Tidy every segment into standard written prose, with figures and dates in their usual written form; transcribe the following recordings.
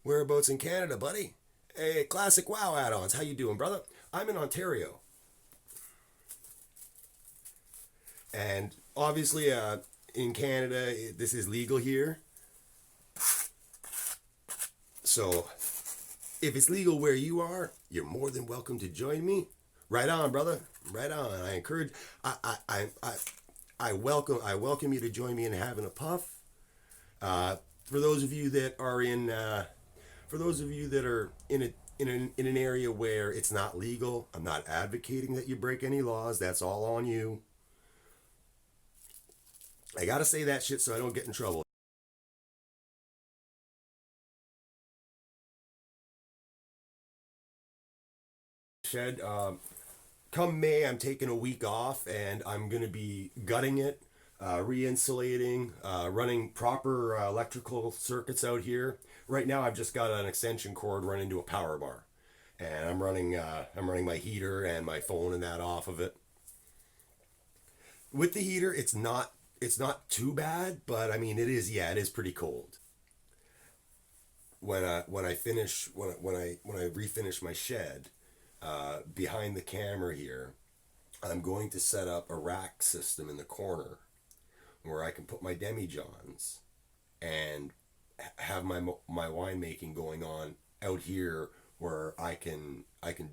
Whereabouts in Canada, buddy? Hey, classic WoW add-ons. How you doing, brother? I'm in Ontario, and obviously, in Canada, this is legal here. So, if it's legal where you are, you're more than welcome to join me. Right on, brother. Right on. I encourage. I welcome you to join me in having a puff. Uh, for those of you that are in, for those of you that are in an area where it's not legal, I'm not advocating that you break any laws. That's all on you. I gotta say that shit so I don't get in trouble. Shed. Come May, I'm taking a week off and I'm gonna be gutting it, re-insulating, running proper electrical circuits out here. Right now, I've just got an extension cord running to a power bar, and I'm running my heater and my phone and that off of it. With the heater, it's not too bad, but I mean it is pretty cold. When I finish when I refinish my shed, behind the camera here, I'm going to set up a rack system in the corner where I can put my demijohns and have my winemaking going on out here where I can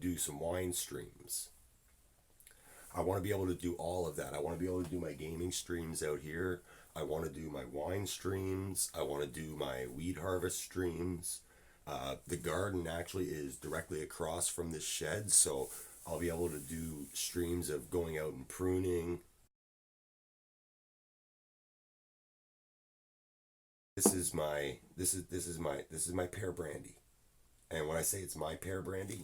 do some wine streams. I want to be able to do all of that. I want to be able to do my gaming streams out here. I want to do my wine streams. I want to do my weed harvest streams. The garden actually is directly across from this shed, so I'll be able to do streams of going out and pruning. This is my pear brandy, and when I say it's my pear brandy,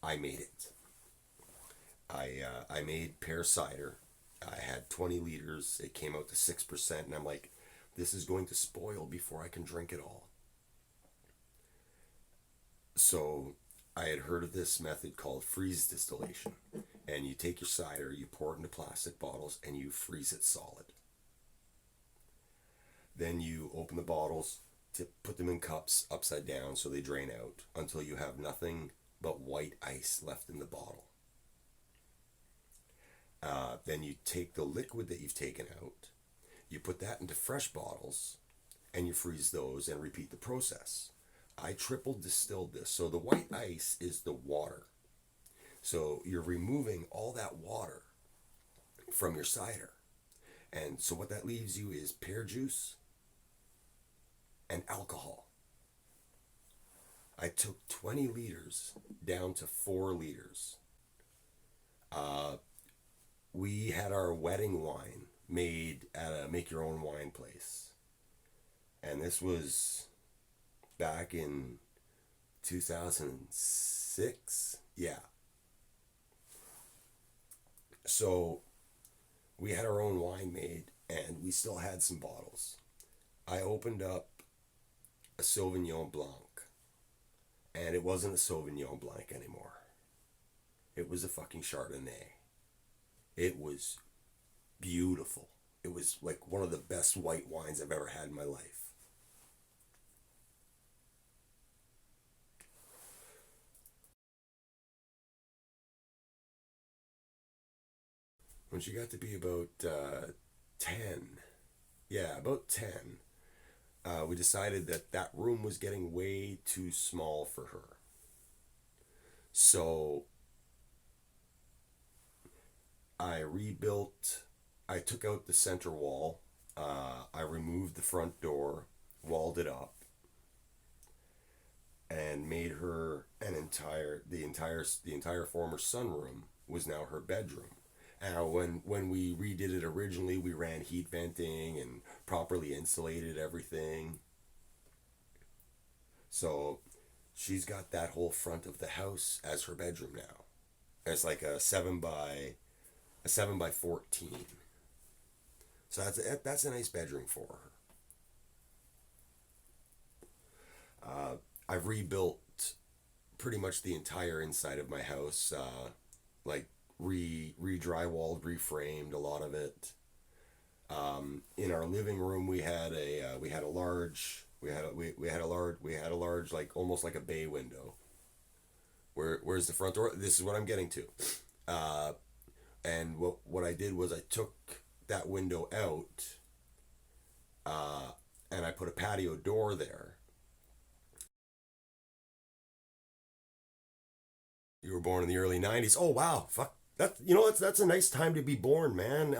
I made it. I made pear cider. I had 20 liters. It came out to 6%, and I'm like, this is going to spoil before I can drink it all. So I had heard of this method called freeze distillation, and you take your cider, you pour it into plastic bottles, and you freeze it solid. Then you open the bottles to put them in cups upside down so they drain out until you have nothing but white ice left in the bottle. Then you take the liquid that you've taken out, you put that into fresh bottles, and you freeze those and repeat the process. I triple distilled this. So the white ice is the water. So you're removing all that water from your cider. And so what that leaves you is pear juice and alcohol. I took 20 liters down to 4 liters. Uh, we had our wedding wine made at a make your own wine place. And this was back in 2006. Yeah. So we had our own wine made and we still had some bottles. I opened up a Sauvignon Blanc, and it wasn't a Sauvignon Blanc anymore. It was a fucking Chardonnay. It was beautiful. It was like one of the best white wines I've ever had in my life. When she got to be about 10, yeah, about 10, we decided that that room was getting way too small for her. So I rebuilt, I took out the center wall, I removed the front door, walled it up, and made her the entire former sunroom was now her bedroom. Now, when we redid it originally, we ran heat venting and properly insulated everything. So she's got that whole front of the house as her bedroom now. It's like a 7 by 14. So that's a nice bedroom for her. I've rebuilt pretty much the entire inside of my house, like re drywalled, reframed a lot of it. In our living room, we had a large We had a large, like almost like a bay window. Where's the front door? This is what I'm getting to. Uh, and what I did was I took that window out, and I put a patio door there. You were born in the early '90s. Oh wow, fuck that. You know that's a nice time to be born, man.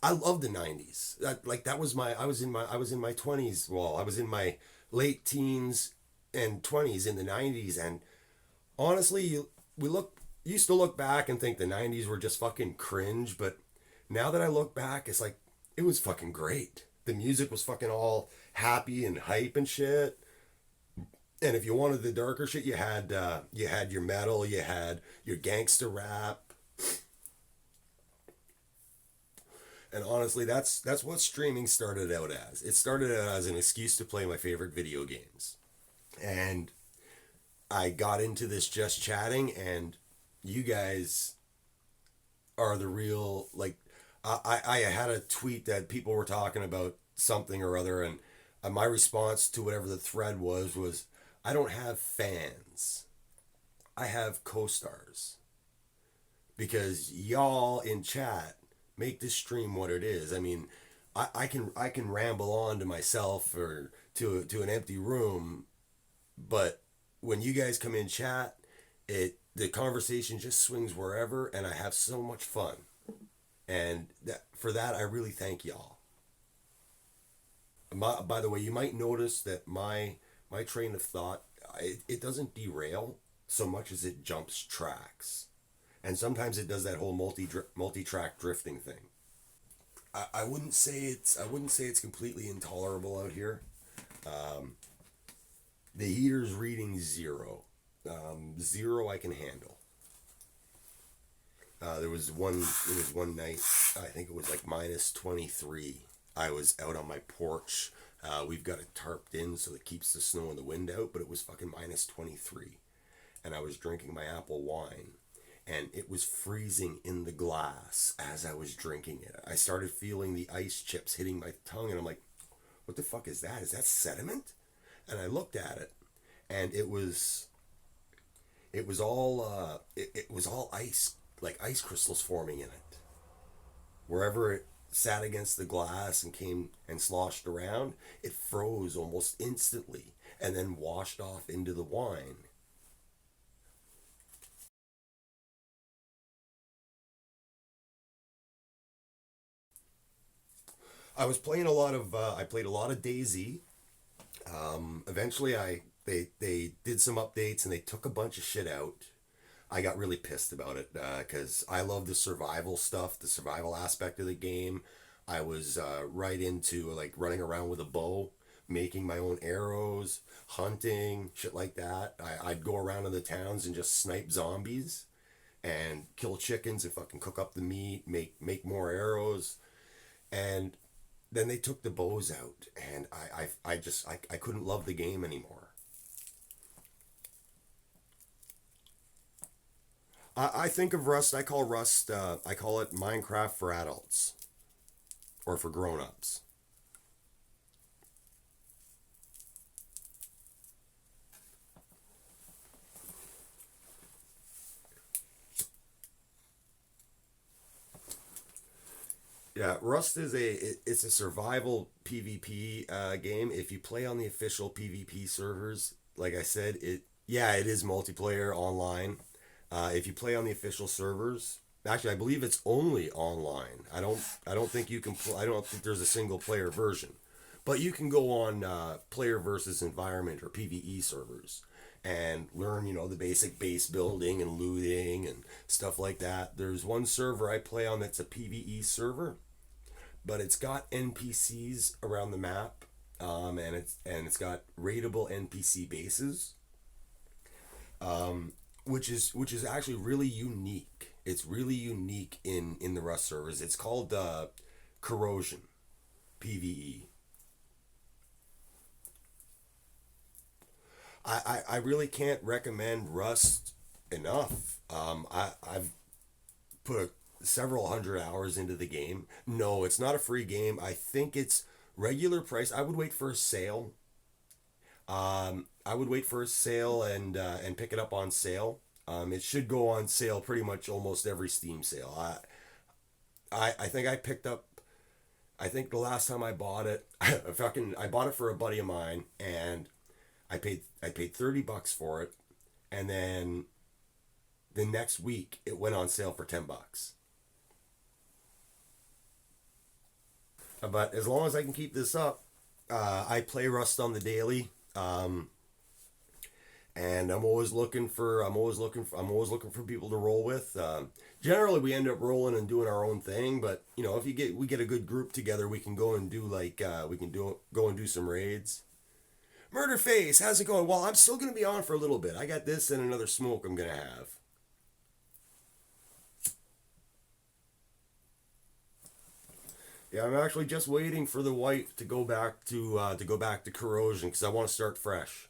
I love the '90s. That was my. I was in my 20s. Well, I was in my late teens and 20s in the '90s, and honestly, we look used to look back and think the '90s were just fucking cringe, but now that I look back, it's like it was fucking great. The music was fucking all happy and hype and shit. And if you wanted the darker shit, you had your metal, you had your gangster rap, and honestly, that's what streaming started out as. It started out as an excuse to play my favorite video games, and I got into this just chatting, and you guys are the real like. I had a tweet that people were talking about something or other, and my response to whatever the thread was I don't have fans. I have co-stars because y'all in chat make this stream what it is. I mean, I can ramble on to myself or to an empty room, but when you guys come in chat, it the conversation just swings wherever, and I have so much fun. And for that, I really thank y'all. By the way, you might notice that my train of thought it doesn't derail so much as it jumps tracks, and sometimes it does that whole multi track drifting thing. I wouldn't say it's completely intolerable out here. Um, the heater's reading zero. Zero I can handle. There was one night, I think it was like -23. I was out on my porch. We've got it tarped in so it keeps the snow and the wind out, but it was fucking -23. And I was drinking my apple wine, and it was freezing in the glass as I was drinking it. I started feeling the ice chips hitting my tongue, and I'm like, what the fuck is that? Is that sediment? And I looked at it, and it was all ice, like ice crystals forming in it. Wherever it sat against the glass and came and sloshed around, it froze almost instantly and then washed off into the wine. I played a lot of Daisy. Eventually, they did some updates and they took a bunch of shit out. I got really pissed about it because I love the survival stuff, the survival aspect of the game. I was right into like running around with a bow, making my own arrows, hunting, shit like that. I'd go around in the towns and just snipe zombies and kill chickens and fucking cook up the meat, make more arrows. And then they took the bows out, and I couldn't love the game anymore. I think of Rust. I call it Minecraft for adults or for grown-ups. Yeah, Rust is it's a survival PvP game. If you play on the official PvP servers, like I said, it is multiplayer online. If you play on the official servers, actually, I believe it's only online. I don't think you can. I don't think there's a single player version, but you can go on player versus environment or PVE servers and learn, the basic base building and looting and stuff like that. There's one server I play on that's a PVE server, but it's got NPCs around the map, and it's got raidable NPC bases, which is actually really unique. It's really unique in the Rust servers. It's called Corrosion PVE. I really can't recommend Rust enough. I've put several hundred hours into the game. No, it's not a free game. I think it's regular price. I would wait for a sale. I would wait for a sale and pick it up on sale. It should go on sale pretty much almost every Steam sale. I think I picked up. I think the last time I bought it, I bought it for a buddy of mine, and I paid $30 for it, and then the next week it went on sale for $10. But as long as I can keep this up, I play Rust on the daily. And I'm always looking for people to roll with. Generally, we end up rolling and doing our own thing, but if we get a good group together, we can go and do go and do some raids. Murder Face, how's it going? Well, I'm still gonna be on for a little bit. I got this and another smoke I'm gonna have. Yeah, I'm actually just waiting for the white to go back to corrosion because I want to start fresh.